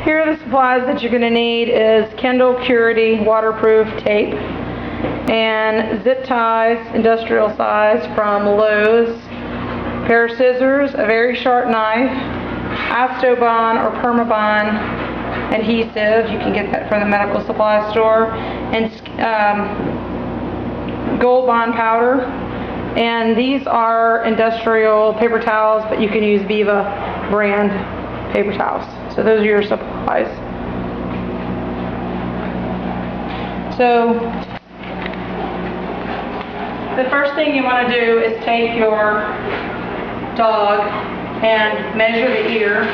Here are the supplies that you're going to need is Kindle Purity waterproof tape and zip ties, industrial size from Lowe's, a pair of scissors, a very sharp knife, Astobond or Permabond adhesive, you can get that from the medical supply store, and Gold Bond powder. And these are industrial paper towels, but you can use Viva brand paper towels. So those are your supplies. So the first thing you want to do is take your dog and measure the ear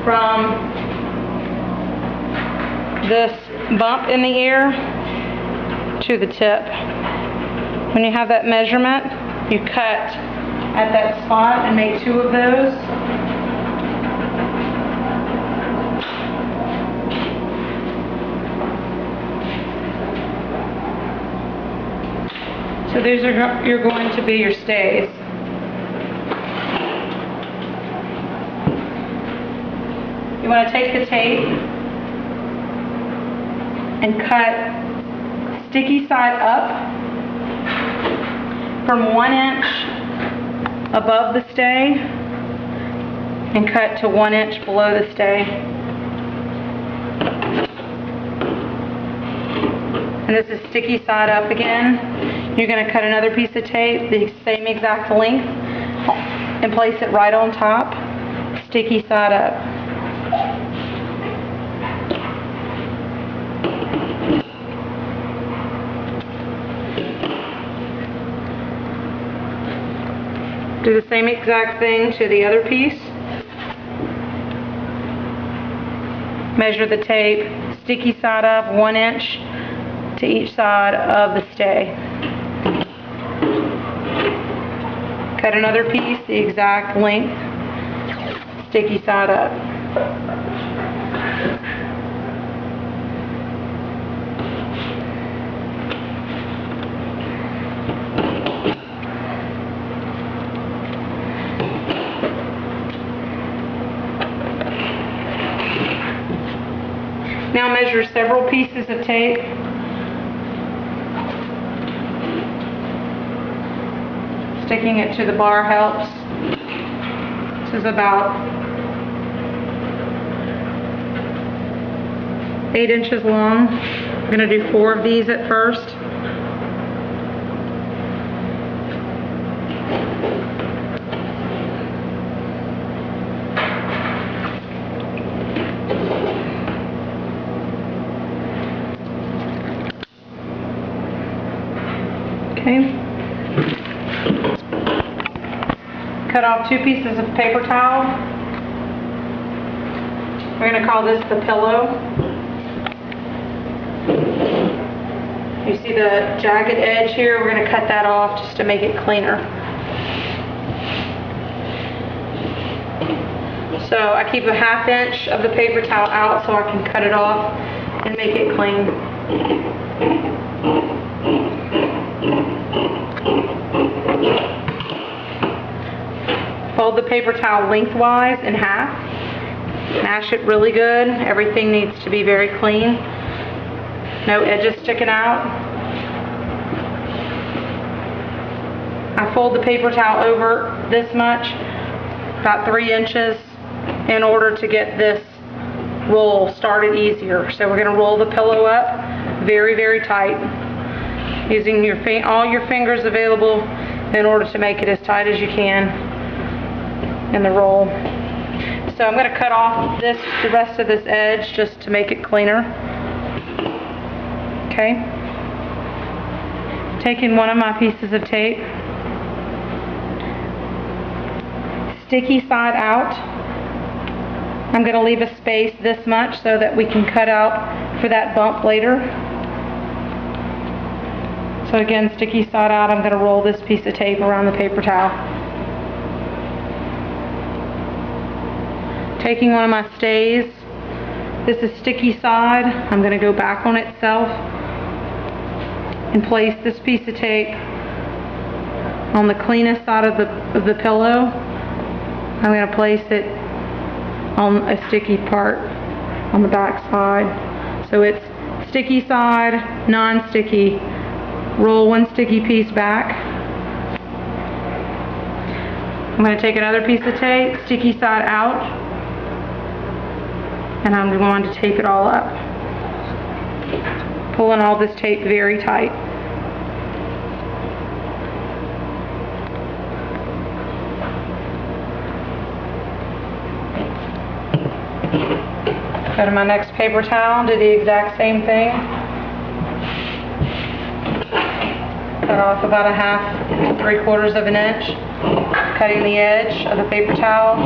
from this bump in the ear to the tip. When you have that measurement, you cut at that spot and make 2 of those. So these are going to be your stays. You want to take the tape and cut sticky side up from 1 inch above the stay and cut to 1 inch below the stay. And this is sticky side up again. You're going to cut another piece of tape the same exact length and place it right on top, sticky side up. Do the same exact thing to the other piece. Measure the tape, sticky side up, 1 inch to each side of the stay. Cut another piece the exact length, sticky side up. Now measure several pieces of tape. Sticking it to the bar helps. This is about 8 inches long. I'm going to do 4 of these at first. Okay. Cut off 2 pieces of paper towel. We're going to call this the pillow. You see the jagged edge here? We're going to cut that off just to make it cleaner. So I keep a 1/2 inch of the paper towel out so I can cut it off and make it clean. Fold the paper towel lengthwise in half. Mash it really good. Everything needs to be very clean. No edges sticking out. I fold the paper towel over this much, about 3 inches, in order to get this roll started easier. So we're going to roll the pillow up very, very tight, using all your fingers available in order to make it as tight as you can in the roll. So I'm going to cut off the rest of this edge just to make it cleaner. Okay. Taking one of my pieces of tape, sticky side out. I'm going to leave a space this much so that we can cut out for that bump later. So again, sticky side out, I'm going to roll this piece of tape around the paper towel. Taking one of my stays, this is sticky side, I'm going to go back on itself and place this piece of tape on the cleanest side of the pillow I'm going to place it on a sticky part on the back side. So it's sticky side, non-sticky. Roll one sticky piece back. I'm going to take another piece of tape, sticky side out, and I'm going to tape it all up. Pulling all this tape very tight. Go to my next paper towel, do the exact same thing. Cut off about a 1/2 to 3/4 of an inch, cutting the edge of the paper towel.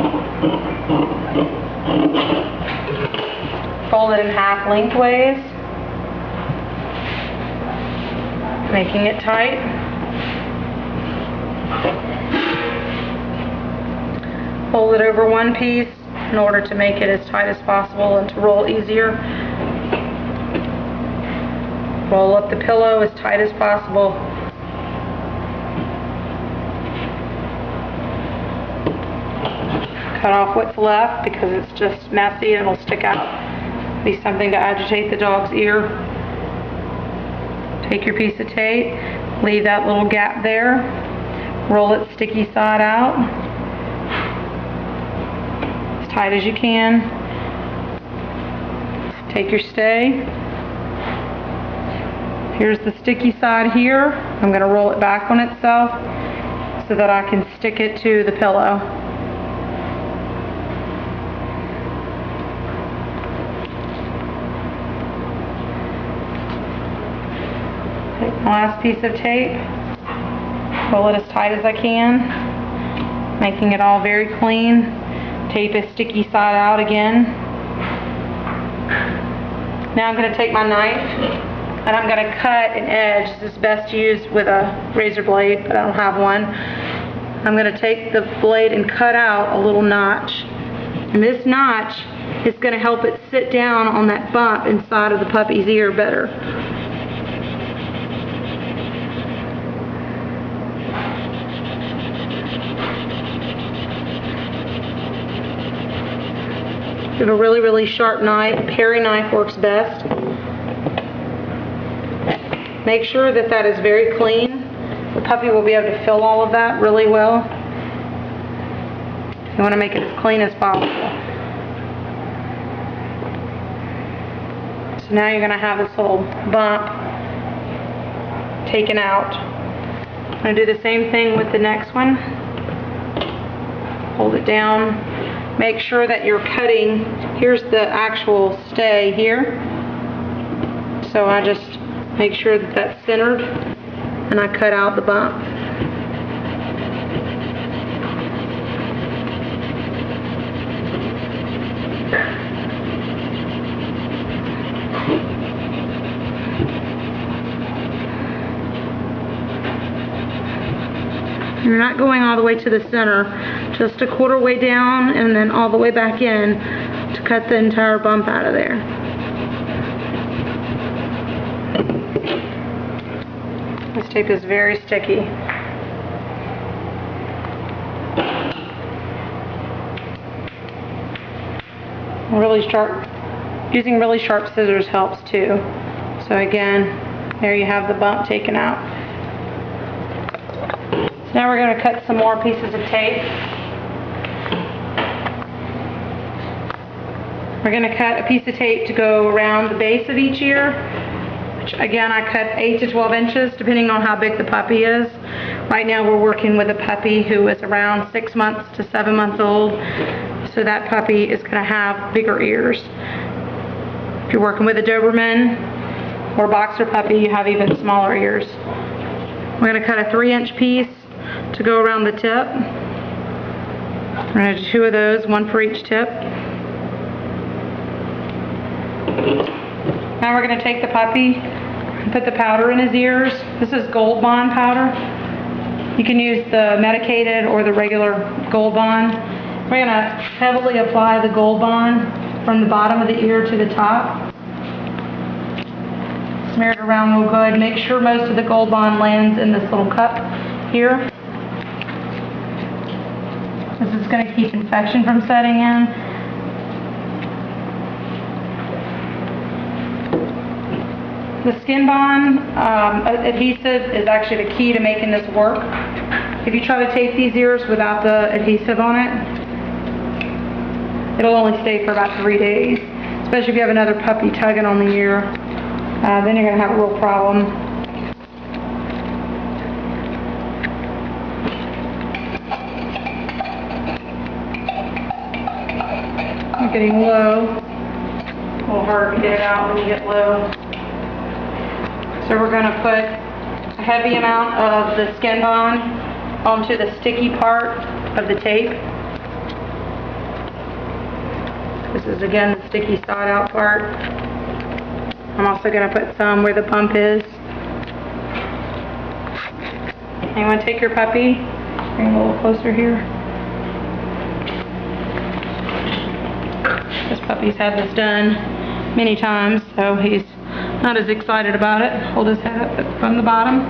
Fold it in half lengthways, making it tight. Fold it over one piece in order to make it as tight as possible and to roll easier. Roll up the pillow as tight as possible. Cut off what's left because it's just messy and it'll stick out. Be something to agitate the dog's ear. Take your piece of tape, leave that little gap there, roll it sticky side out, as tight as you can. Take your stay. Here's the sticky side here. I'm going to roll it back on itself so that I can stick it to the pillow. Take my last piece of tape, roll it as tight as I can, making it all very clean. Tape the sticky side out again. Now I'm going to take my knife and I'm going to cut an edge. This is best used with a razor blade, but I don't have one. I'm going to take the blade and cut out a little notch. And this notch is going to help it sit down on that bump inside of the puppy's ear better. Get a really, really sharp knife. A paring knife works best. Make sure that that is very clean. The puppy will be able to feel all of that really well. You want to make it as clean as possible. So now you're going to have this little bump taken out. I'm going to do the same thing with the next one. Hold it down. Make sure that you're cutting, here's the actual stay here. So I just make sure that that's centered and I cut out the bump. You're not going all the way to the center, just a 1/4 way down and then all the way back in to cut the entire bump out of there. This tape is very sticky. Using really sharp scissors helps too. So again, there you have the bump taken out. Now we're going to cut some more pieces of tape. We're going to cut a piece of tape to go around the base of each ear, which again I cut 8 to 12 inches depending on how big the puppy is. Right now we're working with a puppy who is around 6 months to 7 months old, so that puppy is going to have bigger ears. If you're working with a Doberman or boxer puppy, you have even smaller ears. We're going to cut a 3-inch piece to go around the tip. We're going to do 2 of those, 1 for each tip. Now we're going to take the puppy and put the powder in his ears. This is Gold Bond powder. You can use the medicated or the regular Gold Bond. We're going to heavily apply the Gold Bond from the bottom of the ear to the top. Smear it around real good. Make sure most of the Gold Bond lands in this little cup here. This is is going to keep infection from setting in. The Skin Bond adhesive is actually the key to making this work. If you try to tape these ears without the adhesive on it, it'll only stay for about 3 days. Especially if you have another puppy tugging on the ear, then you're going to have a real problem. I'm getting low. A little hard to get it out when you get low. So we're going to put a heavy amount of the Skin Bond onto the sticky part of the tape. This is again the sticky side out part. I'm also going to put some where the bump is. And you want to take your puppy, bring him a little closer here. This puppy's had this done many times, so he's not as excited about it. Hold his head up from the bottom.